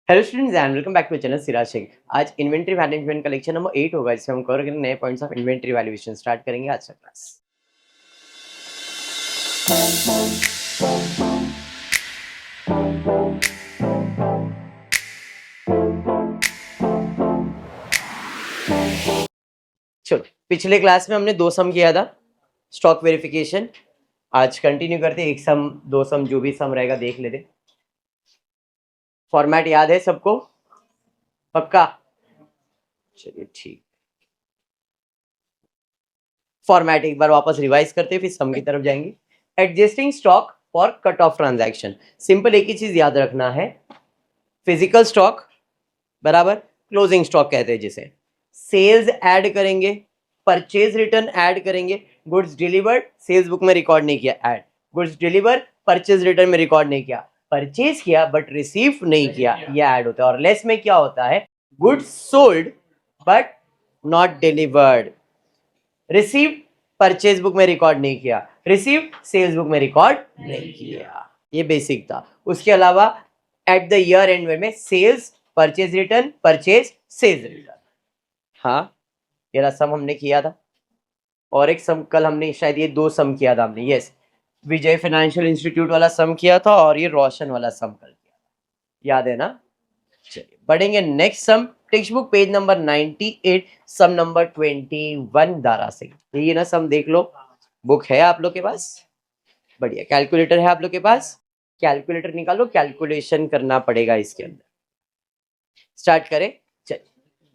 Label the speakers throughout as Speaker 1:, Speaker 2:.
Speaker 1: Hello students and welcome back to channel Siraj Shaikh. आज inventory management का lecture number 8 होगा, जिसमें हम कवर करेंगे नए points of inventory valuation. Start करेंगे आज का क्लास। चलो, पिछले क्लास में हमने दो सम किया था, स्टॉक वेरिफिकेशन। आज कंटिन्यू करते, एक सम दो सम जो भी सम रहेगा देख लेते। फॉर्मेट याद है सबको? पक्का? चलिए ठीक। फॉर्मेट एक बार वापस रिवाइज करते फिर सम की तरफ जाएंगे। Adjusting stock for cut off transaction. Simple एक ही चीज याद रखना है, फिजिकल स्टॉक बराबर क्लोजिंग स्टॉक कहते हैं जिसे। सेल्स ऐड करेंगे, परचेज रिटर्न ऐड करेंगे, गुड्स डिलीवर्ड सेल्स बुक में रिकॉर्ड नहीं किया add, goods deliver purchase return में रिकॉर्ड नहीं किया, परचेज किया बट रिसीव नहीं किया, ये ऐड होता है। और लेस में क्या होता है, goods sold but not delivered, receive purchase book में रिकॉर्ड नहीं किया, रिसीव सेल्स बुक में रिकॉर्ड नहीं किया। ये बेसिक था। उसके अलावा एट द ईयर एंड में sales purchase return, purchase sales return. हाँ, ये सम हमने किया था। और एक सम कल हमने शायद ये दो सम किया था हमने, यस, विजय फाइनेंशियल इंस्टीट्यूट वाला सम किया था और ये रोशन वाला सम कल किया था, याद है ना? चलिए बढ़ेंगे next sum. Text book page number 98, सम नंबर 21 दारा से। ये ना सम देख लो, बुक है आप लोग के पास? बढ़िया। कैलकुलेटर है आप लोग के पास? कैलकुलेटर निकालो, कैलकुलेशन करना पड़ेगा इसके अंदर। स्टार्ट करें। चलिए।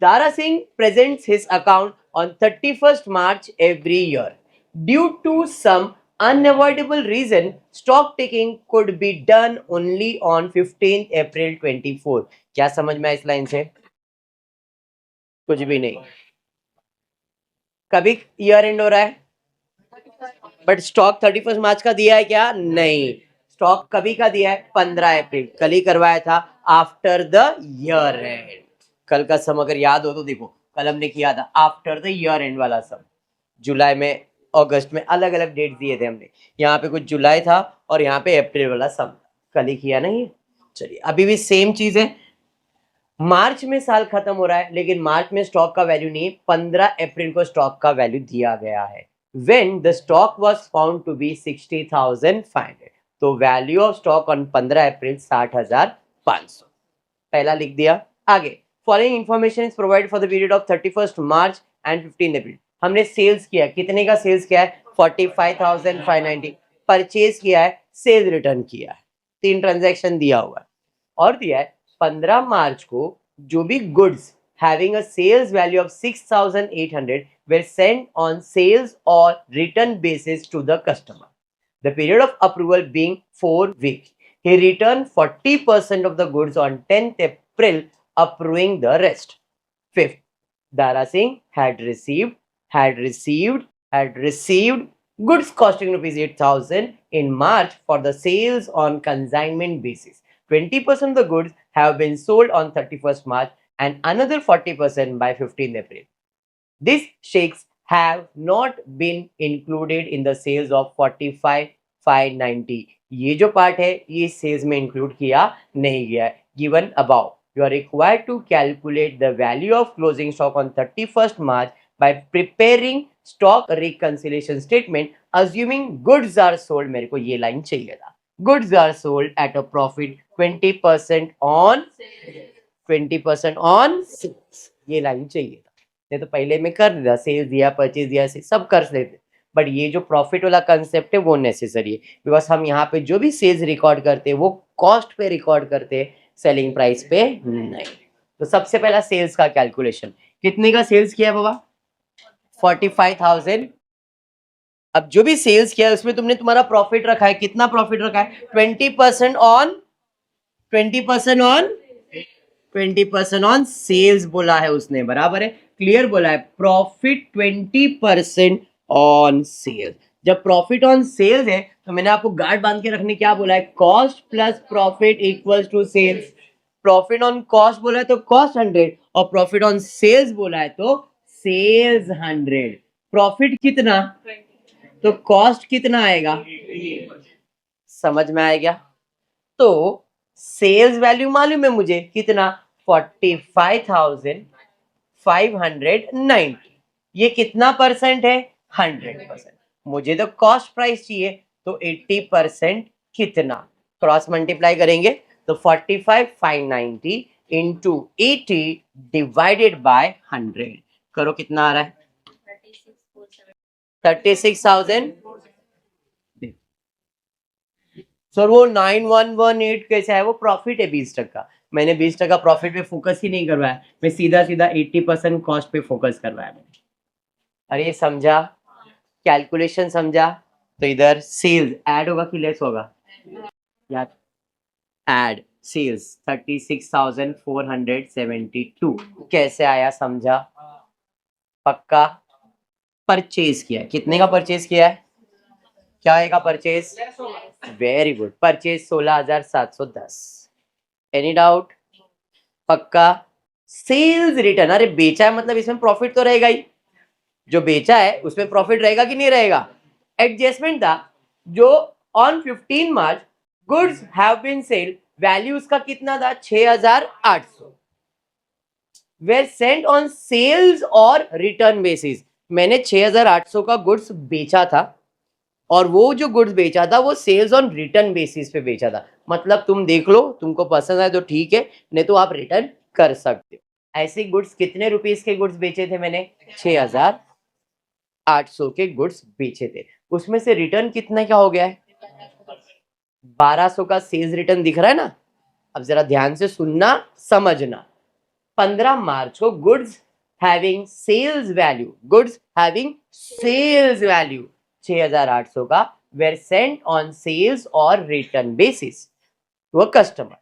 Speaker 1: Dara Singh presents his account on 31st March every year. Due to some unavoidable reason, stock taking could be done only on 15th April 24. क्या समझ में इस लाइन से? कुछ भी नहीं। कभी ईयर एंड हो रहा है, बट स्टॉक 31 मार्च का दिया है क्या? नहीं। स्टॉक कभी का दिया है? 15 अप्रैल। कल ही करवाया था, आफ्टर द ईयर एंड। कल का सम अगर याद हो तो देखो, कल हमने किया था आफ्टर द ईयर एंड वाला सम। जुलाई में, अगस्त में अलग अलग डेट दिए थे हमने। यहाँ पे कुछ जुलाई था और यहाँ पे अप्रैल वाला सम कल ही किया ना ये। चलिए, अभी भी सेम चीज है। मार्च में साल खत्म हो रहा है, लेकिन मार्च में स्टॉक का वैल्यू नहीं, 15 अप्रैल को स्टॉक का वैल्यू दिया गया है। When the stock was found to be 60,500, तो वैल्यू ऑफ स्टॉक ऑन 15 अप्रैल 60,500। पहला लिख दिया। आगे, following information is provided for the period of 31st March and 15 अप्रैल। हमने सेल्स किया, कितने का सेल्स किया है? 45,590। परचेज किया है, सेल्स रिटर्न किया है, 3 ट्रांजैक्शन दिया हुआ है। और दिया है 15 मार्च को जो भी goods having a sales value of 6,800 were sent on sales or return basis to the customer. The period of approval being 4 weeks. He returned 40% of the goods on 10th April, approving the rest. Fifth, Dara Singh had received goods costing rupees 8,000 in March for the sales on consignment basis. 20% of the goods have been sold on 31st March and another 40% by 15th April. These shakes have not been included in the sales of 45,590. ये जो part है ये sales में include किया नहीं गया है। Given about, you are required to calculate the value of closing stock on 31st March by preparing stock reconciliation statement assuming goods are sold। मेरे को ये लाइन चाहिए था, goods are sold at a profit 20% on 20% on sales, ये line चाहिए था। नहीं तो पहले में कर दिया, सेल्स दिया, परचेज दिया, सब कर देते, बट ये जो प्रॉफिट वाला कंसेप्ट है वो नेसेसरी है, बिकॉज हम यहाँ पे जो भी सेल्स रिकॉर्ड करते हैं वो कॉस्ट पे रिकॉर्ड करते हैं, सेलिंग प्राइस पे नहीं। तो सबसे पहला सेल्स का कैलकुलेशन, कितने का सेल्स किया बाबा? 45,000। अब जो भी सेल्स किया है उसमें तुमने तुम्हारा प्रॉफिट रखा है, कितना प्रॉफिट रखा है? 20% ऑन 20% ऑन सेल्स बोला है उसने, बराबर है, क्लियर बोला है, प्रॉफिट 20% ऑन सेल्स। जब प्रॉफिट ऑन सेल्स है तो मैंने आपको गार्ड बांध के रखने क्या बोला है? Cost plus profit equals to sales. Profit on cost बोला है तो कॉस्ट 100 और प्रॉफिट ऑन सेल्स बोला है तो सेल्स 100। प्रॉफिट कितना तो कॉस्ट कितना आएगा? समझ में आएगा? तो सेल्स वैल्यू मालूम है मुझे कितना 45,590। ये कितना परसेंट है 100%। मुझे तो कॉस्ट प्राइस चाहिए तो 80% कितना क्रॉस मल्टीप्लाई करेंगे तो 45,590 इंटू 80 डिवाइडेड बाय 100 करो कितना आ रहा है 36,000। सर वो 9118 कैसे है वो प्रॉफिट है 20%। मैंने 20% प्रॉफिट पे फोकस ही नहीं करवाया, मैं सीधा सीधा 80% कॉस्ट पे फोकस करवाया मैंने। अरे समझा कैलकुलेशन समझा। तो इधर सेल्स ऐड होगा कि लेस होगा यार ऐड सेल्स 36,472 कैसे आया समझा पक्का। परचेज किया कितने का परचेज किया है क्या आएगा purchase very good purchase 16,710। Any doubt पक्का। सेल्स रिटर्न अरे बेचा है मतलब इसमें प्रॉफिट तो रहेगा ही, जो बेचा है उसमें प्रॉफिट रहेगा कि नहीं रहेगा। एडजस्टमेंट था जो on 15 March goods have been sold value उसका कितना था 6,800 वेर सेंट ऑन सेल्स और रिटर्न बेसिस। मैंने 6,800 का गुड्स बेचा था और वो जो गुड्स बेचा था वो सेल्स ऑन रिटर्न बेसिस पे बेचा था। मतलब तुम देख लो तुमको पसंद आए तो ठीक है नहीं तो आप रिटर्न कर सकते हो। ऐसे गुड्स कितने रुपीस के गुड्स बेचे थे मैंने 6,800 के गुड्स बेचे थे। उसमें से रिटर्न कितना क्या हो गया है 1,200 का सेल्स रिटर्न दिख रहा है ना। अब जरा ध्यान से सुनना समझना 15 मार्च को गुड्स हैविंग सेल्स वैल्यू 6,800 का वेर सेंट ऑन सेल्स और return basis to a customer.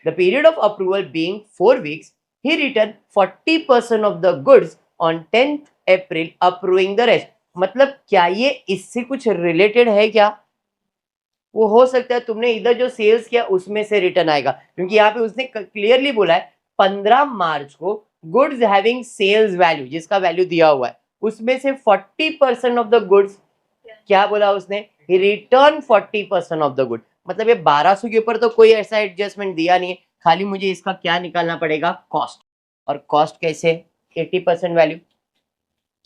Speaker 1: The period of approval being 4 weeks, he returned 40% of the goods on 10th April, approving the rest. मतलब क्या ये इससे कुछ रिलेटेड है क्या। वो हो सकता है तुमने इधर जो सेल्स किया उसमें से रिटर्न आएगा क्योंकि यहाँ पे उसने क्लियरली बोला है 15 मार्च को गुड्स हैविंग सेल्स वैल्यू जिसका वैल्यू दिया हुआ है उसमें से 40% ऑफ द गुड्स क्या बोला उसने रिटर्न 40% ऑफ द गुड। मतलब ये 1,200 के ऊपर तो कोई ऐसा एडजस्टमेंट दिया नहीं है, खाली मुझे इसका क्या निकालना पड़ेगा कॉस्ट। और कॉस्ट कैसे 80% वैल्यू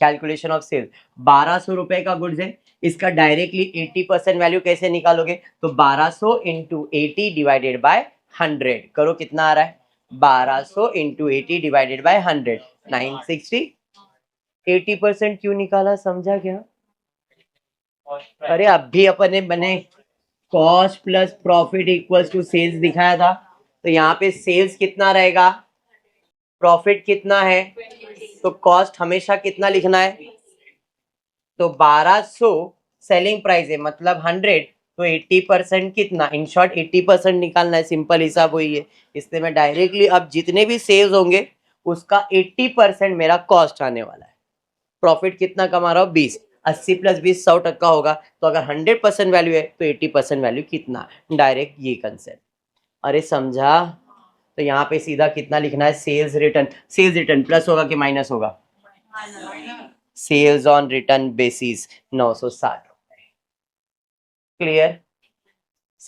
Speaker 1: कैलकुलेशन ऑफ सेल 1,200 रुपए का गुड्स है इसका डायरेक्टली 80% वैल्यू कैसे निकालोगे तो 1,200 इंटू 80 डिवाइडेड बाय 100 करो कितना आ रहा है 1,200 इंटू 80 डिवाइडेड बाय 100 960। 80% क्यों निकाला समझा क्या। अरे अभी अपने बने cost plus profit equals to sales दिखाया था तो यहाँ पे सेल्स कितना रहेगा प्रॉफिट कितना है तो कॉस्ट हमेशा कितना लिखना है तो 1,200 सेलिंग प्राइस है मतलब 100 तो 80% कितना इन शॉर्ट 80% निकालना है सिंपल हिसाब वही है। इसलिए मैं डायरेक्टली अब जितने भी सेल्स होंगे उसका 80% मेरा कॉस्ट आने वाला है। प्रॉफिट कितना कमा रहा हूँ 20 80 प्लस 20 100% होगा तो अगर 100% वैल्यू है तो 80% वैल्यू कितना डायरेक्ट ये कंसेप्ट। अरे समझा। तो यहाँ पे सीधा कितना लिखना है सेल्स रिटर्न प्लस होगा कि माइनस होगा सेल्स ऑन रिटर्न बेसिस 960 रुपए। क्लियर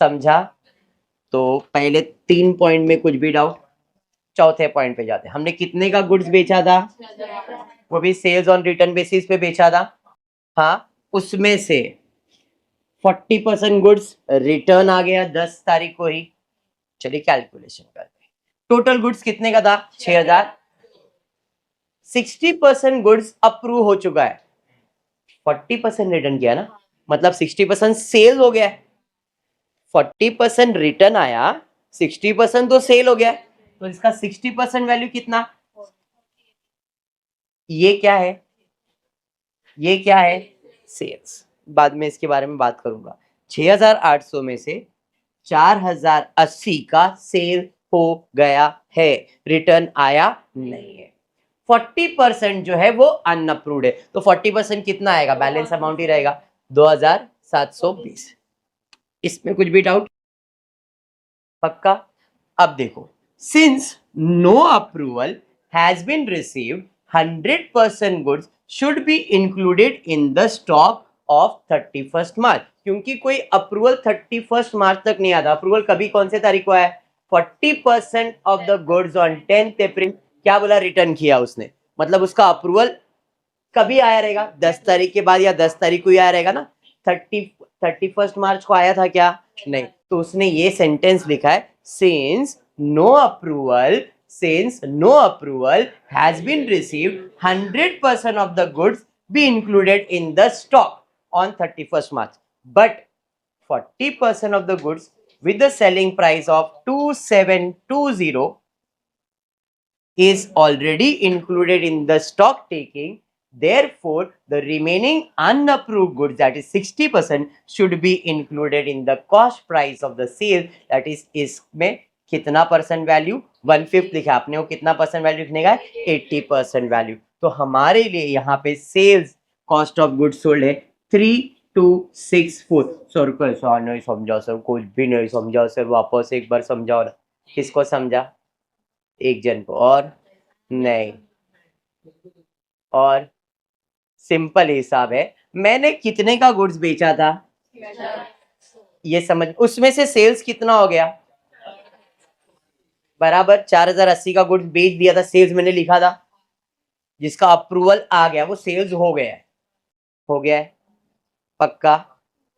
Speaker 1: समझा। तो पहले 3 पॉइंट में कुछ भी डाउट चौथे पॉइंट पे जाते हैं। हमने कितने का गुड्स बेचा था वो भी सेल्स ऑन रिटर्न बेसिस पे बेचा था। हाँ उसमें से 40% गुड्स रिटर्न आ गया 10 तारीख को ही। चलिए कैलकुलेशन करते हैं टोटल गुड्स कितने का था 6,000। 60% गुड्स अप्रूव हो चुका है 40% रिटर्न किया ना मतलब 60% सेल हो गया है 40% रिटर्न आया 60% तो सेल हो गया तो इसका 60% वैल्यू कितना ये क्या है सेल्स। बाद में इसके बारे में बात करूंगा। 6,800 में से 4,080 का सेल हो गया है रिटर्न आया नहीं है। 40% जो है वो अनअप्रूव्ड है तो 40% कितना आएगा बैलेंस अमाउंट ही रहेगा 2,720। इसमें कुछ भी डाउट पक्का। अब देखो since no approval has been received 100% goods should be included in the stock of 31st March. क्योंकि कोई अप्रूवल 31st मार्च तक नहीं आता। अप्रूवल कभी कौन से तारीख को आया 40% of the goods on 10th अप्रैल क्या बोला, रिटर्न किया उसने, मतलब उसका अप्रूवल कभी आया रहेगा, 10 तारीख के बाद या 10 तारीख को ही आया रहेगा ना। 31 मार्च को आया था क्या, नहीं। तो उसने ये सेंटेंस लिखा है, since no approval has been received 100% of the goods be included in the stock on 31st March, but 40% of the goods with the selling price of 2720 is already included in the stock taking. Therefore, the remaining unapproved goods, that is 60%, should be included in the cost price of the sale. That is, इसमें कितना percent value, 1/5 लिखा आपने, वो कितना percent value लिखने का है, 80% value. तो हमारे लिए यहाँ पे sales cost of goods sold है 3264। सर कैसा नहीं समझा सर, कुछ भी नहीं समझा सर, वापस एक बार समझाओ ना। किसको समझा, एक जन को, और नहीं, और सिंपल हिसाब है, मैंने कितने का गुड्स बेचा था, ये समझ, उसमें से सेल्स कितना हो गया, बराबर 4080 का गुड्स बेच दिया था, सेल्स मैंने लिखा था, जिसका अप्रूवल आ गया वो सेल्स हो गया है, हो गया है पक्का।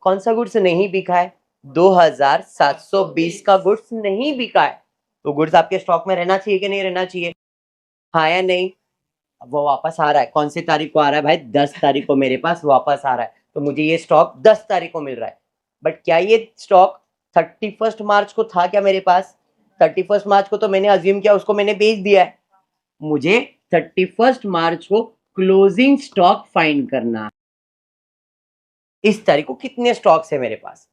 Speaker 1: कौन सा गुड्स नहीं बिका है, 2720 का गुड्स नहीं बिका है, तो गुड्स आपके स्टॉक में रहना चाहिए कि नहीं रहना चाहिए, हाँ या नहीं। वो वापस आ रहा है, कौन सी तारीख को आ रहा है भाई, 10 तारीख को मेरे पास वापस आ रहा है, तो मुझे ये स्टॉक 10 तारीख को मिल रहा है। बट क्या ये स्टॉक 31 मार्च को था क्या मेरे पास, 31 मार्च को तो मैंने अज्यूम किया, उसको मैंने बेच दिया है। मुझे 31 मार्च को क्लोजिंग स्टॉक फाइंड करना है। इस तारीख को कितने स्टॉक्स है मेरे पास,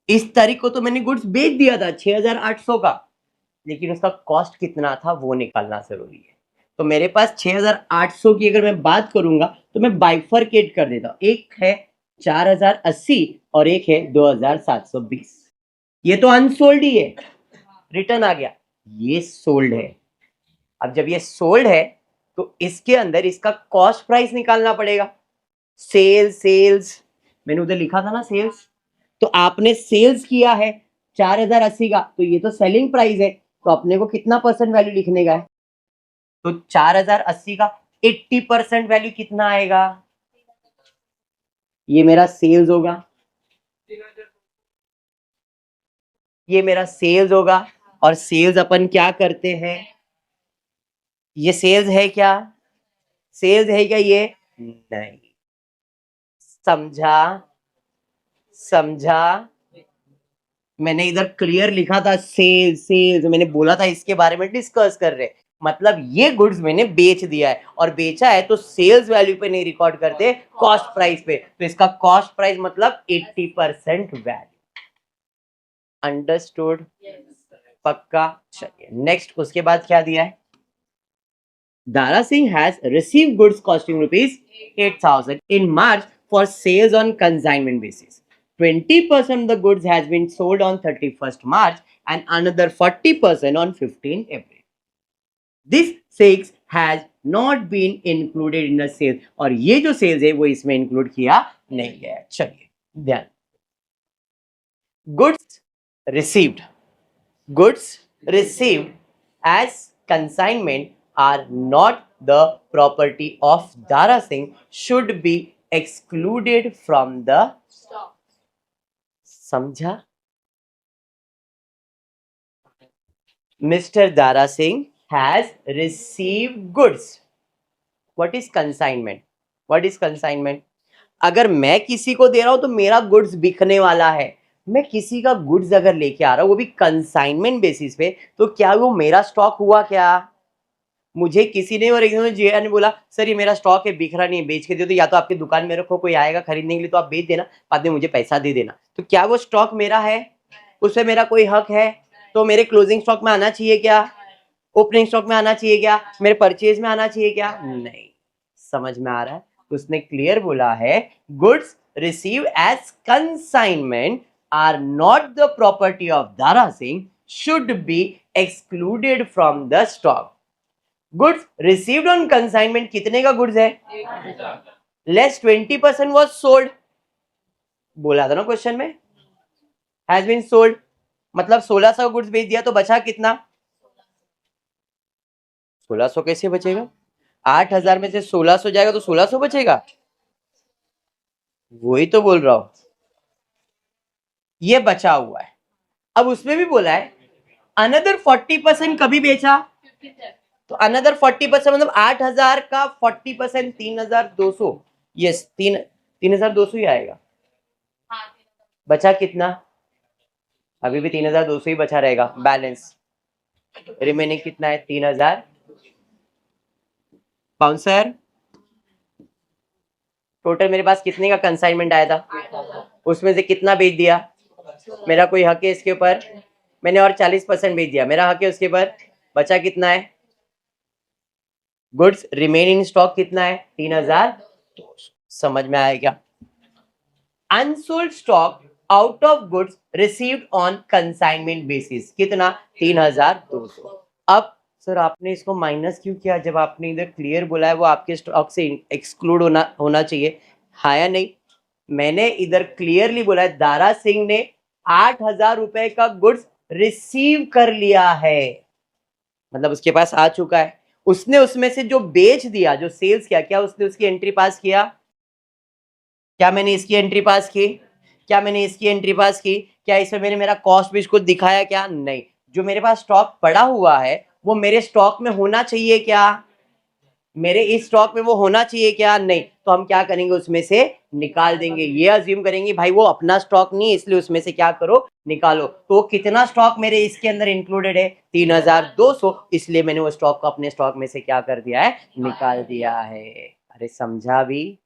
Speaker 1: इस तारीख को तो मैंने गुड्स बेच दिया था 6800 का, लेकिन उसका कॉस्ट कितना था वो निकालना जरूरी है। तो मेरे पास 6800 की अगर मैं बात करूंगा तो मैं बाइफरकेट कर देता हूं, एक है 4080 और एक है 2720। ये तो अनसोल्ड ही है, रिटर्न आ गया, ये सोल्ड है। अब जब ये सोल्ड है तो इसके अंदर इसका कॉस्ट प्राइस निकालना पड़ेगा। सेल्स मैंने उधर लिखा था ना सेल्स, तो आपने सेल्स किया है 4080 का, तो ये तो सेलिंग प्राइस है, तो अपने को कितना परसेंट वैल्यू लिखने का है, तो 4080 का 80% वैल्यू कितना आएगा, ये मेरा सेल्स होगा, ये मेरा सेल्स होगा। और सेल्स अपन क्या करते हैं, ये सेल्स है क्या, सेल्स है क्या ये, नहीं, समझा, समझा। मैंने इधर क्लियर लिखा था सेल्स, मैंने बोला था इसके बारे में डिस्कस कर रहे, मतलब ये गुड्स मैंने बेच दिया है, और बेचा है तो सेल्स वैल्यू पे नहीं रिकॉर्ड करते, कॉस्ट प्राइस पे, तो इसका कॉस्ट प्राइस मतलब 80% वैल्यू। अंडरस्टूड, पक्का। चलिए नेक्स्ट, उसके बाद क्या दिया है, Dara Singh has received goods costing ₹8,000 in March for sales on consignment basis. 20% of the goods has been sold on 31st March and another 40% on 15th April. This sales has not been included in the sales, और ये जो sales है वो इसमें include किया नहीं गया। चलिए ध्यान, goods received as consignment are not the property of Dara Singh, should be excluded from the stock. समझा, Mr. Dara Singh has received goods. What is consignment? What is consignment? अगर मैं किसी को दे रहा हूं तो मेरा गुड्स बिकने वाला है, मैं किसी का गुड्स अगर लेके आ रहा हूं वो भी कंसाइनमेंट बेसिस पे, तो क्या वो मेरा स्टॉक हुआ क्या, मुझे किसी ने और एकदम जिया ने बोला सर ये मेरा स्टॉक है बिक रहा नहीं है, बेच के दे दो, या तो आपकी दुकान में रखो, कोई आएगा खरीदने के लिए तो आप बेच देना, बाद में मुझे पैसा दे देना, तो क्या वो स्टॉक मेरा है, उससे मेरा कोई हक है, तो मेरे क्लोजिंग स्टॉक में आना चाहिए क्या, ओपनिंग स्टॉक में आना चाहिए क्या, मेरे परचेज में आना चाहिए क्या, नहीं। समझ में आ रहा है, उसने क्लियर बोला है goods receive as consignment are not the property of Dara Singh, should be excluded from the stock. Goods received on consignment कितने का गुड्स है, लेस 20% वॉज सोल्ड, बोला था ना क्वेश्चन में, हैज बीन सोल्ड, मतलब 1600 गुड्स बेच दिया तो बचा कितना? 1600 कैसे बचेगा? 8000 में से 1600 जाएगा तो 1600 बचेगा। वही तो बोल रहा हूं, ये बचा हुआ है। अब उसमें भी बोला है अनदर 40% कभी बेचा, तो अनदर 40% मतलब 8000 का 40% 3200। यस, 3200 ही आएगा। बचा कितना? अभी भी 3200 ही बचा रहेगा, बैलेंस रिमेनिंग कितना है? 3000। बाउंसर, टोटल मेरे पास कितने का कंसाइनमेंट आया था? उसमें से कितना बेच दिया? मेरा कोई हक है इसके ऊपर? मैंने और 40% बेच दिया, मेरा हक है उसके ऊपर। बचा कितना है? गुड्स रिमेन इन स्टॉक कितना है? 3000। समझ में आया क्या? Unsold stock out of goods received on consignment basis कितना? 3200। अब सर आपने इसको माइनस क्यों किया? जब आपने इधर क्लियर बोला है वो आपके स्टॉक से एक्सक्लूड होना चाहिए। हाँ या नहीं? मैंने इधर क्लियरली बोला है दारा सिंह ने 8000 रुपए का गुड्स रिसीव कर लिया है, मतलब उसके पास आ चुका है। उसने उसमें से जो बेच दिया, जो सेल्स किया, क्या उसने उसकी एंट्री पास किया? क्या मैंने इसकी एंट्री पास की? क्या मैंने इसकी एंट्री पास की? क्या इसमें मैंने मेरा कॉस्ट भी कुछ दिखाया? क्या नहीं। जो मेरे पास स्टॉक पड़ा हुआ है वो मेरे स्टॉक में होना चाहिए क्या? मेरे इस स्टॉक में वो होना चाहिए क्या? नहीं। तो हम क्या करेंगे? उसमें से निकाल देंगे। ये अज्यूम करेंगे भाई वो अपना स्टॉक नहीं है, इसलिए उसमें से क्या करो? निकालो। तो कितना स्टॉक मेरे इसके अंदर इंक्लूडेड है? 3200, इसलिए मैंने वो स्टॉक को अपने स्टॉक में से क्या कर दिया है? निकाल दिया है। अरे समझा भी?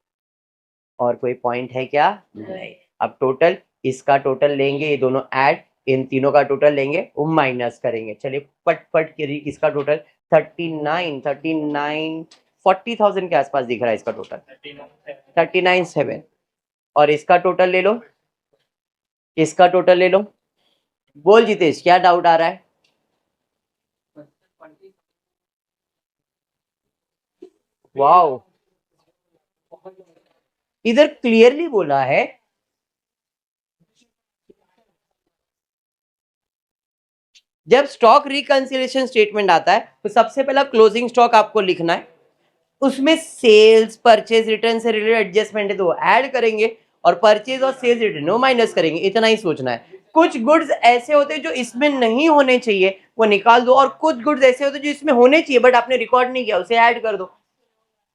Speaker 1: और कोई पॉइंट है क्या? नहीं। अब टोटल, इसका टोटल लेंगे, ये दोनों ऐड, इन तीनों का टोटल लेंगे, वो माइनस करेंगे। चलिए पट पट के इसका टोटल 40,000 के आसपास दिख रहा है इसका टोटल, 39,700। और इसका टोटल ले लो, इसका टोटल ले लो। बोल जितेश, क्या डाउट आ रहा है? वाओ, इधर क्लियरली बोला है जब स्टॉक रिकंसिलिएशन स्टेटमेंट आता है तो सबसे पहला क्लोजिंग स्टॉक आपको लिखना है, उसमें सेल्स परचेज रिटर्न से रिलेटेड एडजस्टमेंट है तो वो ऐड करेंगे, और परचेज और सेल्स रिटर्न वो माइनस करेंगे। इतना ही सोचना है। कुछ गुड्स ऐसे होते हैं जो इसमें नहीं होने चाहिए, वो निकाल दो, और कुछ गुड्स ऐसे होते हैं जो इसमें होने चाहिए बट आपने रिकॉर्ड नहीं किया, उसे ऐड कर दो।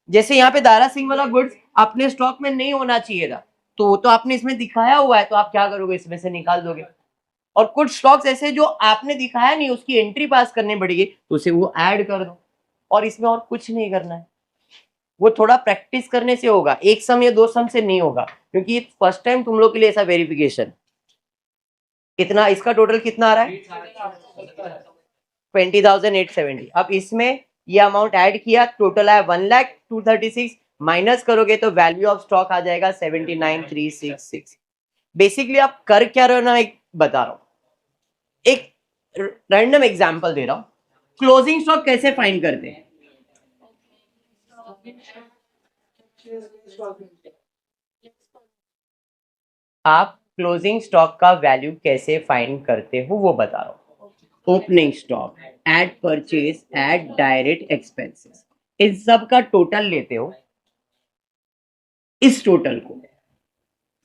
Speaker 1: जैसे यहाँ पे दारा सिंह वाला गुड्स अपने स्टॉक में नहीं होना चाहिए था, तो वो तो आपने इसमें दिखाया हुआ है, तो आप क्या करोगे? इसमें से निकाल दोगे। और कुछ स्टॉक्स ऐसे जो आपने दिखाया नहीं, उसकी एंट्री पास करनी पड़ेगी, तो उसे वो ऐड कर दो। और इसमें और कुछ नहीं करना है। वो थोड़ा प्रैक्टिस करने से होगा, एक सम या दो सम से नहीं होगा, क्योंकि फर्स्ट टाइम तुम लोग के लिए ऐसा वेरिफिकेशन। कितना इसका टोटल कितना आ रहा है? 20,870। अब इसमें ये अमाउंट ऐड किया, टोटल आया 1,02,36, माइनस करोगे तो वैल्यू ऑफ स्टॉक आ जाएगा 79,366। बेसिकली आप कर क्या रहे हो ना, एक बता रहा हूं, एक रैंडम एग्जांपल दे रहा हूं। क्लोजिंग स्टॉक कैसे फाइंड करते हैं? आप क्लोजिंग स्टॉक का वैल्यू कैसे फाइंड करते हो वो बता रहा हूं। Opening stock, add purchase, add direct expenses, इन सब का टोटल लेते हो। इस टोटल को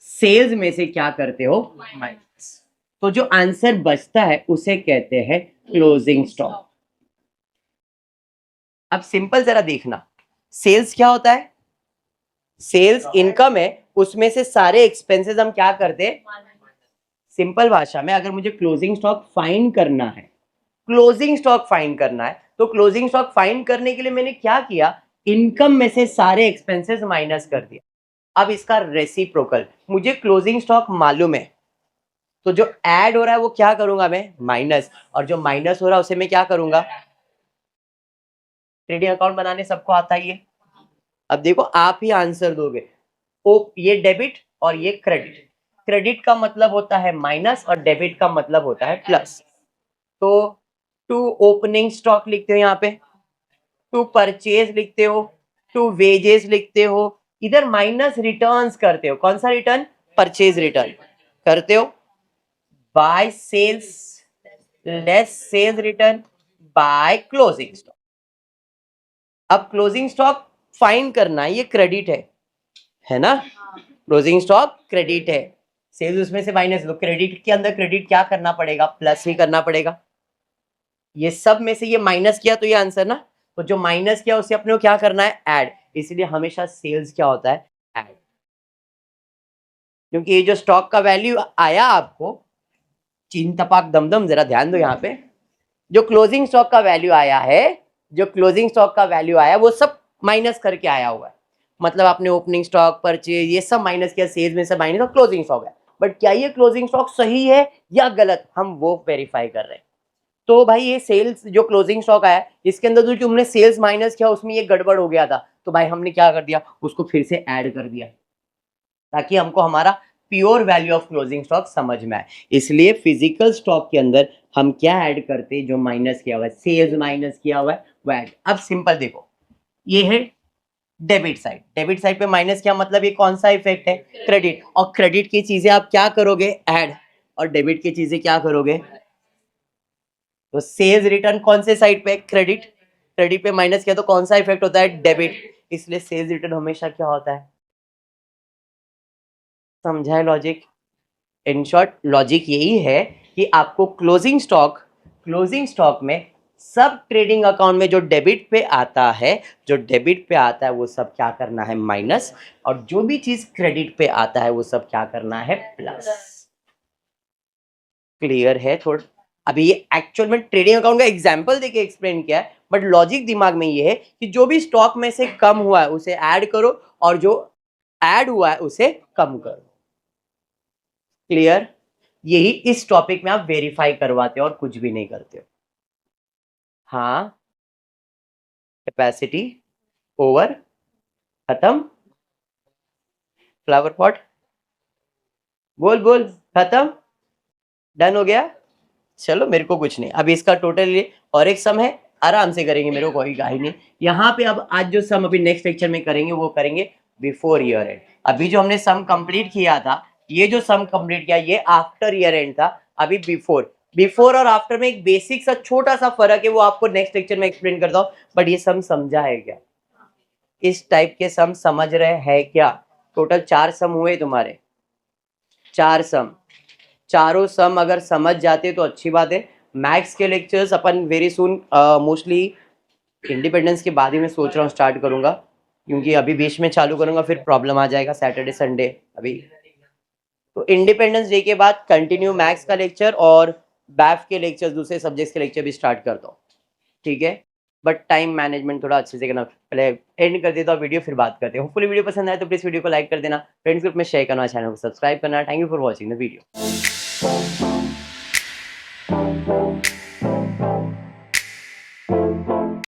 Speaker 1: सेल्स में से क्या करते हो? माइनस। तो जो आंसर बचता है उसे कहते हैं क्लोजिंग स्टॉक। अब सिंपल जरा देखना, सेल्स क्या होता है? सेल्स इनकम है, उसमें से सारे एक्सपेंसेस हम क्या करते हैं? सिंपल भाषा में अगर मुझे क्लोजिंग स्टॉक फाइंड करना है, क्लोजिंग स्टॉक फाइंड करना है, तो क्लोजिंग स्टॉक फाइंड करने के लिए मैंने क्या किया? इनकम में से सारे एक्सपेंसेस माइनस कर दिया। अब इसका रेसिप्रोकल, मुझे क्लोजिंग स्टॉक मालूम है, तो जो ऐड हो रहा है वो क्या करूंगा मैं? माइनस। और जो माइनस हो रहा है उसे मैं क्या करूंगा? ट्रेडिंग अकाउंट बनाने सबको आता ही है। अब देखो आप ही आंसर दोगे। ओ, ये डेबिट और ये क्रेडिट। क्रेडिट का मतलब होता है माइनस और डेबिट का मतलब होता है प्लस। तो टू ओपनिंग स्टॉक लिखते हो, यहाँ पे टू परचेज लिखते हो, टू वेजेस लिखते हो, इधर माइनस रिटर्न्स करते हो। कौन सा रिटर्न? परचेज रिटर्न करते हो। By sales less sales return by closing stock. अब क्लोजिंग स्टॉक फाइंड करना है, ये क्रेडिट है ना? क्लोजिंग स्टॉक क्रेडिट है, सेल्स उसमें से माइनस, तो क्रेडिट के अंदर क्रेडिट क्या करना पड़ेगा? प्लस ही करना पड़ेगा। ये सब में से ये माइनस किया तो ये आंसर ना, तो जो माइनस किया उसे अपने को क्या करना है? ऐड। इसलिए हमेशा सेल्स क्या होता है? ऐड। क्योंकि ये जो स्टॉक का वैल्यू आया आपको, चीन तपाक दमदम, जरा ध्यान दो यहाँ पे, जो क्लोजिंग स्टॉक का वैल्यू आया है, जो क्लोजिंग स्टॉक का वैल्यू आया वो सब माइनस करके आया हुआ है। मतलब आपने ओपनिंग स्टॉक, परचेज, ये सब माइनस किया, सेल्स में से माइनस, और क्लोजिंग स्टॉक है। बट क्या ये क्लोजिंग स्टॉक सही है या गलत, हम वो वेरीफाई कर रहे हैं। तो भाई ये सेल्स जो क्लोजिंग स्टॉक आया, इसके अंदर जो तुमने सेल्स माइनस किया उसमें ये गड़बड़ हो गया था, तो भाई हमने क्या कर दिया? उसको फिर से ऐड कर दिया, ताकि हमको हमारा pure value of closing stock समझ में आए। इसलिए फिजिकल स्टॉक के अंदर हम क्या ऐड करते हैं? जो माइनस किया हुआ है, सेल्स माइनस किया हुआ है वो ऐड। अब सिंपल देखो, ये है डेबिट साइड, डेबिट साइड पे माइनस किया, मतलब ये कौन सा इफेक्ट है? क्रेडिट। और क्रेडिट की चीजें आप क्या करोगे? ऐड। और डेबिट की चीजें क्या करोगे? तो सेल्स रिटर्न कौन से साइड पे? क्रेडिट। क्रेडिट पे माइनस किया तो कौन सा इफेक्ट होता है? डेबिट। इसलिए सेल्स रिटर्न हमेशा क्या होता है? समझा है लॉजिक? इन शॉर्ट लॉजिक यही है कि आपको क्लोजिंग स्टॉक में सब ट्रेडिंग अकाउंट में जो डेबिट पे आता है, जो डेबिट पे आता है वो सब क्या करना है? माइनस। और जो भी चीज क्रेडिट पे आता है वो सब क्या करना है? प्लस। क्लियर है? थोड़ा अभी ये एक्चुअल में ट्रेडिंग अकाउंट का एग्जांपल देके एक्सप्लेन किया है, बट लॉजिक दिमाग में ये है कि जो भी स्टॉक में से कम हुआ है उसे ऐड करो, और जो ऐड हुआ है उसे कम करो। क्लियर? यही इस टॉपिक में आप वेरीफाई करवाते हो और कुछ भी नहीं करते हो। हाँ, कैपेसिटी ओवर, खत्म। फ्लावर पॉट, बोल बोल, खत्म, डन हो गया। चलो मेरे को कुछ नहीं, अब इसका टोटल ये और एक सम है, आराम से करेंगे, मेरे को कोई गाही नहीं यहाँ पे। अब आज जो सम अभी नेक्स्ट लेक्चर में करेंगे वो करेंगे बिफोर ईयर एंड। अभी जो हमने सम कंप्लीट किया था, ये जो सम कंप्लीट किया ये आफ्टर ईयर एंड था, अभी बिफोर और आफ्टर में एक बेसिक सा छोटा सा फर्क है, वो आपको नेक्स्ट लेक्चर में एक्सप्लेन करता हूँ। बट ये सम समझा है क्या? इस टाइप के सम समझ रहे हैं क्या? टोटल 4 सम हुए तुम्हारे, 4 सम, चारों सम अगर समझ जाते तो अच्छी बात है। मैथ्स के लेक्चर्स अपन वेरी सुन, मोस्टली इंडिपेंडेंस के बाद ही मैं सोच रहा हूँ स्टार्ट करूंगा, क्योंकि अभी बीच में चालू करूंगा फिर प्रॉब्लम आ जाएगा सैटरडे संडे अभी। तो इंडिपेंडेंस डे के बाद कंटिन्यू मैथ्स का लेक्चर और बैफ के लेक्चर्स, दूसरे सब्जेक्ट्स के लेक्चर भी स्टार्ट करता हूँ, ठीक है? बट टाइम मैनेजमेंट थोड़ा अच्छे से करना। पहले एंड कर देता हूँ वीडियो, फिर बात करते हैं। होपफुली वीडियो पसंद आए तो प्लीज वीडियो को लाइक कर देना, फ्रेंड्स ग्रुप में शेयर करना, चैनल को सब्सक्राइब करना। Thank you for watching the video.